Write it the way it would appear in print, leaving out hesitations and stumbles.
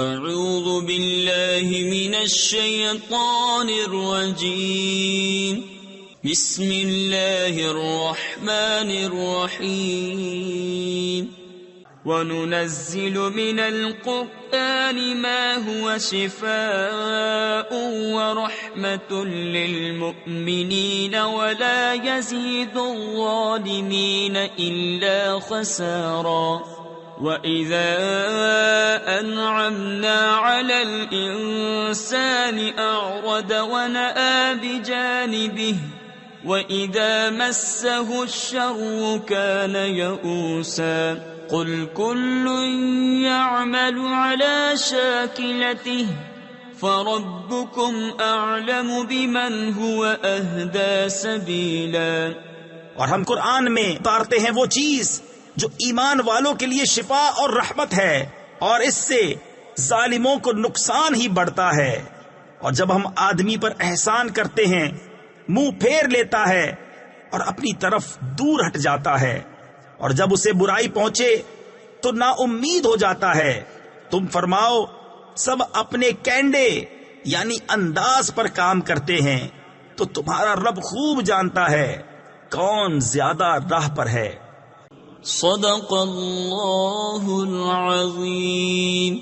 اعوذ باللہ من الشیطان الرجیم بسم اللہ الرحمن الرحیم وَنُنَزِّلُ مِنَ الْقُرْآنِ مَا هُوَ شِفَاءٌ وَرَحْمَةٌ لِّلْمُؤْمِنِينَ وَلَا يَزِيدُ الظَّالِمِينَ إِلَّا خَسَارًا وَإِذَا أَنْعَمْنَا عَلَى الْإِنسَانِ أَعْرَضَ وَنَأَىٰ بِجَانِبِهِ وَإِذَا مَسَّهُ الشَّرُّ كَانَ يَئُوسًا قُلْ كُلٌّ يَعْمَلُ عَلَى شَاكِلَتِهِ فَرَبُّكُمْ أَعْلَمُ بِمَنْ هُوَ أَهْدَىٰ سَبِيلًا۔ اور ہم قرآن میں اتارتے ہیں وہ چیز جو ایمان والوں کے لیے شفا اور رحمت ہے، اور اس سے ظالموں کو نقصان ہی بڑھتا ہے۔ اور جب ہم آدمی پر احسان کرتے ہیں منہ پھیر لیتا ہے اور اپنی طرف دور ہٹ جاتا ہے، اور جب اسے برائی پہنچے تو نا امید ہو جاتا ہے۔ تم فرماؤ سب اپنے کینڈے یعنی انداز پر کام کرتے ہیں، تو تمہارا رب خوب جانتا ہے کون زیادہ راہ پر ہے۔ صدق اللہ العظیم۔